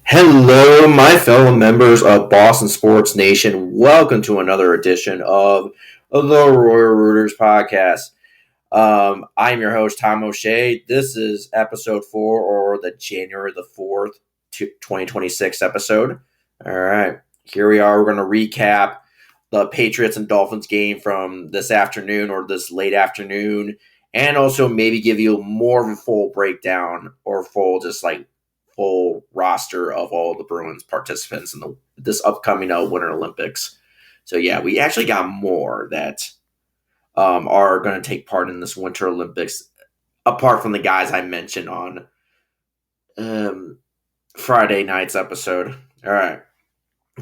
Hello, my fellow members of Boston Sports Nation. Welcome to another edition of the Royal Rooters podcast. I'm your host, Tom O'Shea. This is episode 4, or the January the 4th, 2026 episode. All right, here we are. We're going to recap the Patriots and Dolphins game from this afternoon or this late afternoon, and also maybe give you more of a full breakdown or full roster of all the Bruins participants in this upcoming Winter Olympics. So yeah, we actually got more that are going to take part in this Winter Olympics, apart from the guys I mentioned on Friday night's episode. All right,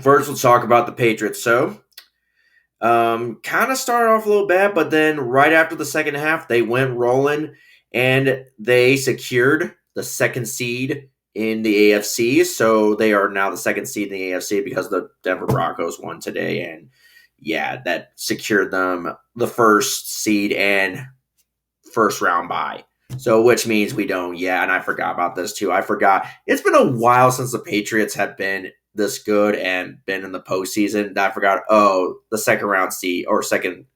first let's talk about the Patriots. So kind of started off a little bad, but then right after the second half, they went rolling and they secured the second seed in the AFC. So they are now the second seed in the AFC because the Denver Broncos won today. And yeah, that secured them the first seed and first round bye. So which means we don't, yeah, and I forgot about this too. I forgot. It's been a while since the Patriots have been this good and been in the postseason. I forgot, the second round seed or second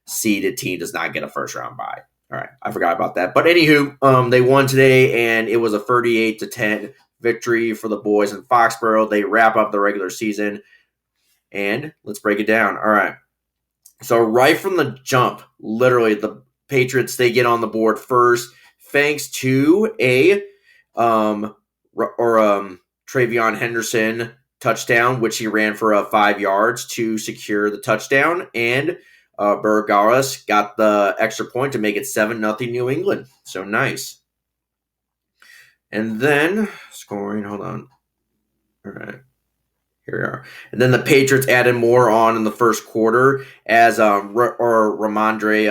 seeded team does not get a first round bye. All right, I forgot about that. But anywho, they won today, and it was a 38-10 victory for the boys in Foxborough. They wrap up the regular season, and let's break it down. All right. So right from the jump, literally the Patriots, they get on the board first, thanks to a Travion Henderson touchdown, which he ran for 5 yards to secure the touchdown, and Burgaras got the extra point to make it 7-0 New England. So nice. And then scoring, hold on. All right. Here we are. And then the Patriots added more on in the first quarter as Ramondre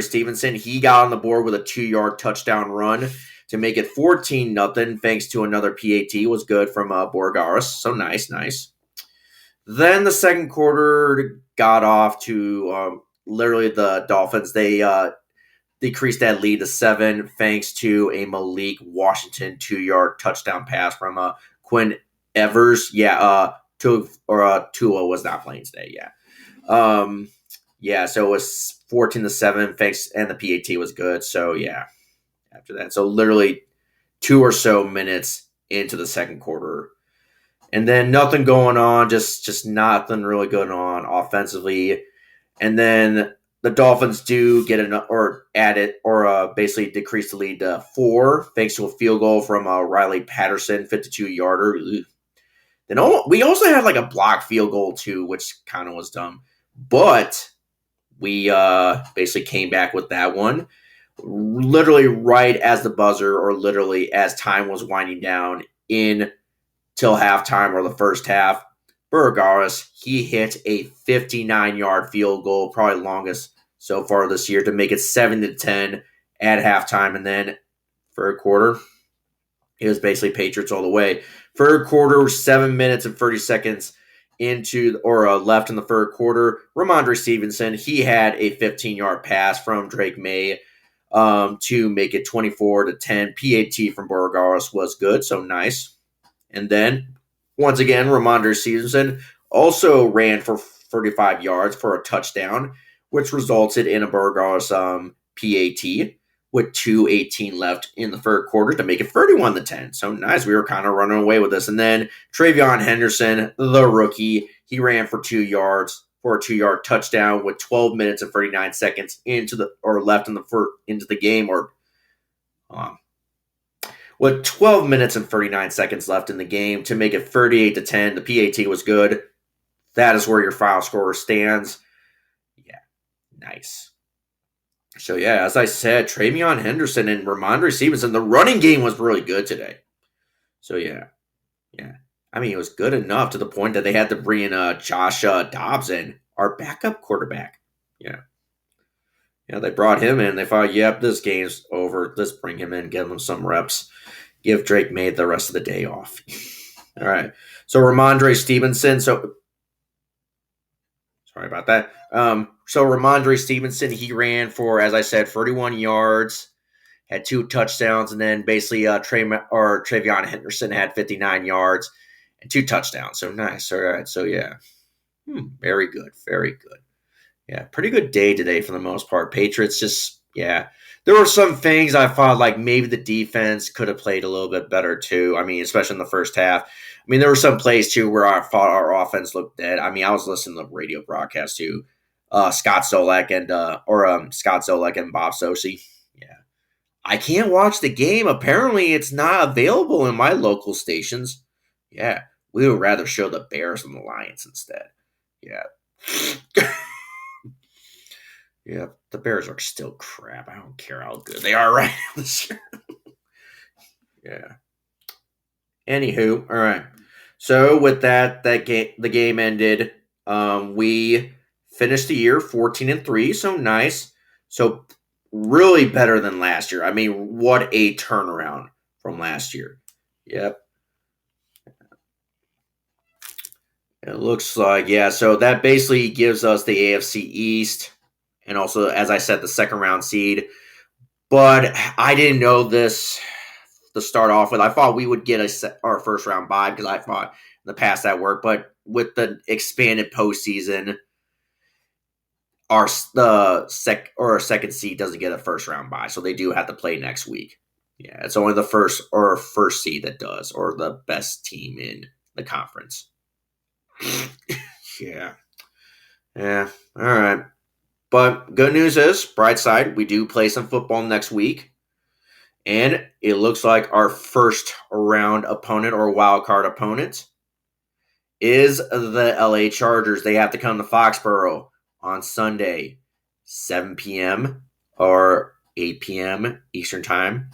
Stevenson. He got on the board with a 2-yard touchdown run to make it 14-0, thanks to another PAT. Was good from Borgaris. So nice. Then the second quarter got off to literally the Dolphins. They decreased that lead to 7 thanks to a Malik Washington 2-yard touchdown pass from Quinn Evers. Yeah, Tua was not playing today. Yeah. So it was 14-7 thanks, and the PAT was good. So yeah, after that, so literally 2 or so minutes into the second quarter, and then nothing going on, just nothing really going on offensively, and then the Dolphins do get basically decrease the lead to 4 thanks to a field goal from Riley Patterson, 52-yarder. Then we also had like a block field goal too, which kind of was dumb. But we basically came back with that one. Literally right as the buzzer, or literally as time was winding down in till halftime or the first half, Burgaris, he hit a 59-yard field goal, probably longest so far this year, to make it 7-10 at halftime. And then third quarter, it was basically Patriots all the way. Third quarter, 7 minutes and 30 seconds left in the third quarter. Ramondre Stevenson, he had a 15-yard pass from Drake May to make it 24-10. PAT from Borgaris was good, so nice. And then, once again, Ramondre Stevenson also ran for 35 yards for a touchdown, which resulted in a Borgaris PAT with 2:18 left in the third quarter to make it 31-10. So nice. We were kind of running away with this. And then Travion Henderson, the rookie, he ran for 2 yards for a 2-yard touchdown with 12 minutes and 39 seconds left into the game, with 12 minutes and 39 seconds left in the game to make it 38-10. The PAT was good. That is where your final score stands. Yeah, nice. So yeah, as I said, Travion Henderson and Ramondre Stevenson, the running game was really good today. So yeah. I mean, it was good enough to the point that they had to bring in Josh Dobbs in, our backup quarterback. Yeah, they brought him in. They thought, yep, this game's over. Let's bring him in, give him some reps, give Drake May the rest of the day off. All right. So Ramondre Stevenson. Sorry about that. So Ramondre Stevenson, he ran for, as I said, 31 yards, had 2 touchdowns, and then basically Travion Henderson had 59 yards and 2 touchdowns. So nice. All right. So yeah, very good, very good. Yeah, pretty good day today for the most part. Patriots just, yeah. There were some things I thought like maybe the defense could have played a little bit better too. I mean, especially in the first half. I mean, there were some plays too where I thought our offense looked dead. I mean, I was listening to the radio broadcast too. Scott Zolek and Bob Sosi. Yeah. I can't watch the game. Apparently, it's not available in my local stations. Yeah. We would rather show the Bears and the Lions instead. Yeah. Yeah, the Bears are still crap. I don't care how good they are right now this year. Yeah. Anywho, all right. So with the game ended. We finished the year 14-3, so nice. So really better than last year. I mean, what a turnaround from last year. Yep. It looks like, yeah, so that basically gives us the AFC East and also, as I said, the second round seed. But I didn't know this to start off with. I thought we would get our first round bye because I thought in the past that worked. But with the expanded postseason, our second seed doesn't get a first round bye, so they do have to play next week. Yeah, it's only the first seed that does, or the best team in the conference. Yeah, yeah, all right. But good news is, bright side, we do play some football next week. And it looks like our first round opponent or wild card opponent is the LA Chargers. They have to come to Foxborough on Sunday, 7 p.m. or 8 p.m. Eastern Time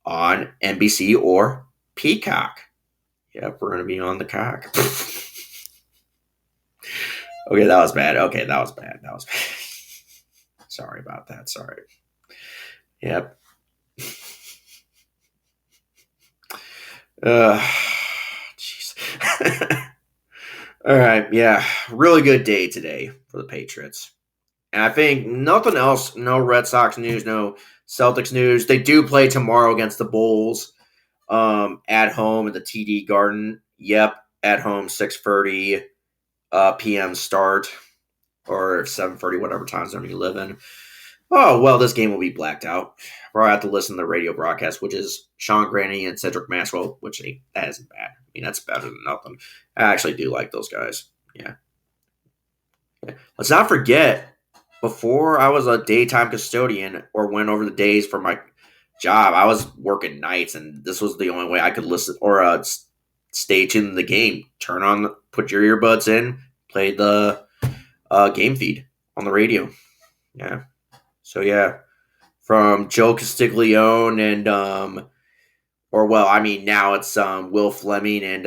on NBC or Peacock. Yep, we're going to be on the cock. Okay, that was bad. That was bad. Sorry about that. Sorry. Yep. Jeez. All right, yeah, really good day today for the Patriots. And I think nothing else, no Red Sox news, no Celtics news. They do play tomorrow against the Bulls at home at the TD Garden. Yep, at home, 6:30 p.m. start, or 7:30, whatever time zone you live in. Oh, well, this game will be blacked out. Or I have to listen to the radio broadcast, which is Sean Graney and Cedric Maxwell, which that isn't bad. I mean, that's better than nothing. I actually do like those guys. Yeah. Let's not forget, before I was a daytime custodian or went over the days for my job, I was working nights, and this was the only way I could listen or stay tuned to the game. Put your earbuds in, play the game feed on the radio. Yeah. So yeah, from Joe Castiglione and now it's Will Fleming and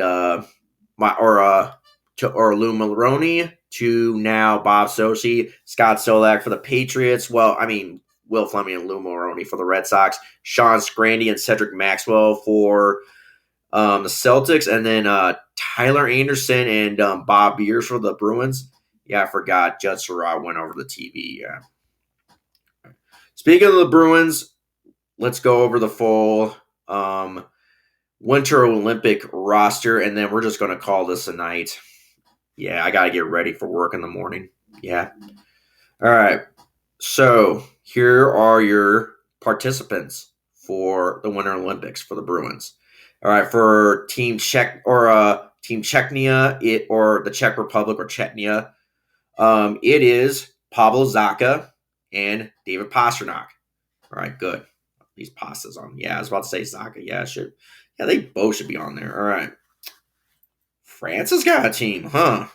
Lou Maroney to now Bob Sosi, Scott Solak for the Patriots. Well, I mean Will Fleming and Lou Maroney for the Red Sox, Sean Grandy and Cedric Maxwell for the Celtics, and then Tyler Anderson and Bob Beers for the Bruins. Yeah, I forgot Judd Surratt went over the TV. Yeah. Speaking of the Bruins, let's go over the full Winter Olympic roster, and then we're just going to call this a night. Yeah, I got to get ready for work in the morning. Yeah. All right. So here are your participants for the Winter Olympics for the Bruins. All right, for Team Czech or Team Czechnia, or the Czech Republic or Chechnya, it is Pavel Zacha and David Pastrnak. All right, good. These pastas on. Yeah, I was about to say Zacha. Yeah, should. Yeah, they both should be on there. All right. France has got a team, huh?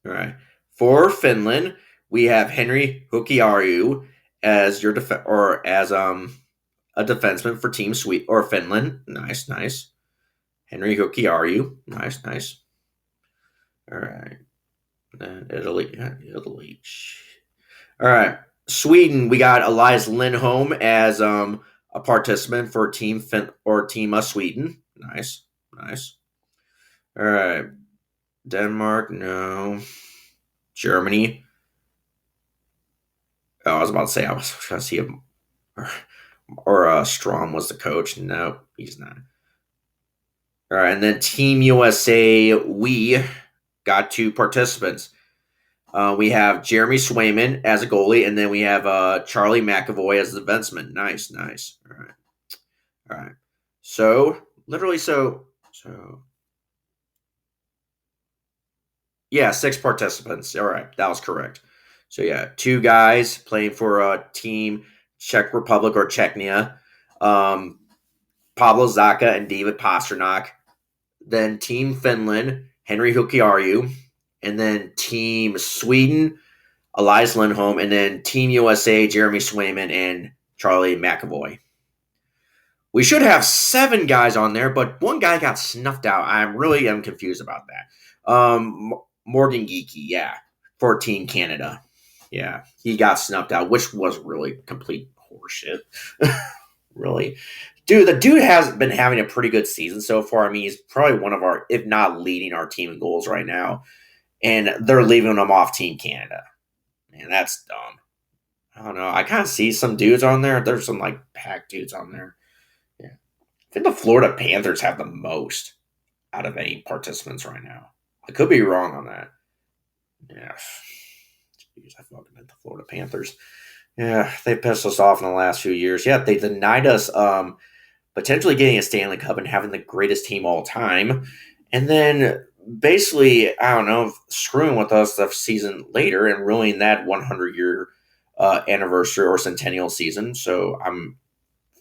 All right. For Finland, we have Henry Hukiaru as your a defenseman for Team Finland. Nice. Henry Hukiaru. Nice. All right. Italy. All right. Sweden, we got Elias Lindholm as a participant for Team Sweden. Nice. All right. Denmark, no. Germany. Oh, I was about to say I was trying to see him. or Strom was the coach. No, he's not. All right, and then Team USA, we got 2 participants. We have Jeremy Swayman as a goalie, and then we have Charlie McAvoy as the defenseman. Nice, nice. All right. So literally, so yeah, 6 participants. All right, that was correct. So yeah, 2 guys playing for Team Czech Republic or Czechnia, um, Pablo Zaka and David Pasternak. Then Team Finland, Henry Hukiarju, and then Team Sweden, Elias Lindholm, and then Team USA, Jeremy Swayman and Charlie McAvoy. We should have 7 guys on there, but 1 guy got snuffed out. I'm confused about that. Morgan Geeky, yeah, for Team Canada. Yeah, he got snuffed out, which was really complete horseshit. Really. Dude, the dude has been having a pretty good season so far. I mean, he's probably one of our, if not leading our team in goals right now. And they're leaving him off Team Canada. Man, that's dumb. I don't know. I kind of see some dudes on there. There's some like packed dudes on there. Yeah. I think the Florida Panthers have the most out of any participants right now. I could be wrong on that. Yeah. Jeez, I fucking hate the Florida Panthers. Yeah, they pissed us off in the last few years. Yeah, they denied us potentially getting a Stanley Cup and having the greatest team all time. And then basically, I don't know, screwing with us the season later and ruining that 100-year anniversary or centennial season. So I'm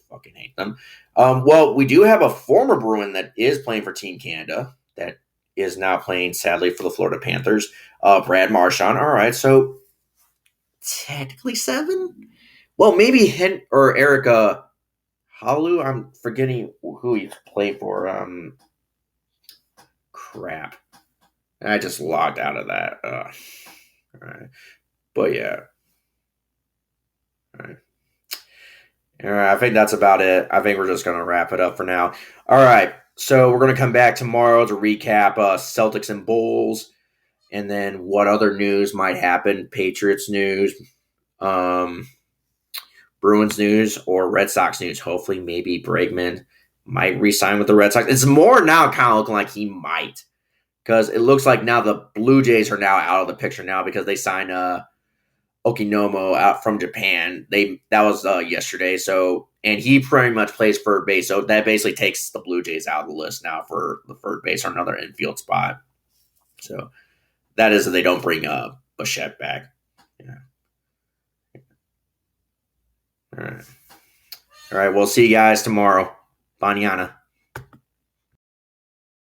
fucking hate them. Well, we do have a former Bruin that is playing for Team Canada that is now playing, sadly, for the Florida Panthers. Brad Marchand. All right, so technically 7. Well, maybe Hint or Erica Halu. I'm forgetting who he's played for. Crap. I just logged out of that. All right, but yeah. All right. All right, I think that's about it. I think we're just going to wrap it up for now. All right, so we're going to come back tomorrow to recap Celtics and Bulls, and then what other news might happen. Patriots news, um, Bruins news, or Red Sox news. Hopefully, maybe Bregman might re-sign with the Red Sox. It's more now kind of looking like he might, because it looks like now the Blue Jays are now out of the picture now because they signed Okinomo out from Japan. That was yesterday. So, and he pretty much plays third base. So that basically takes the Blue Jays out of the list now for the third base or another infield spot. So that is if they don't bring Bichette back. Yeah. All right. All right. We'll see you guys tomorrow. Banyana.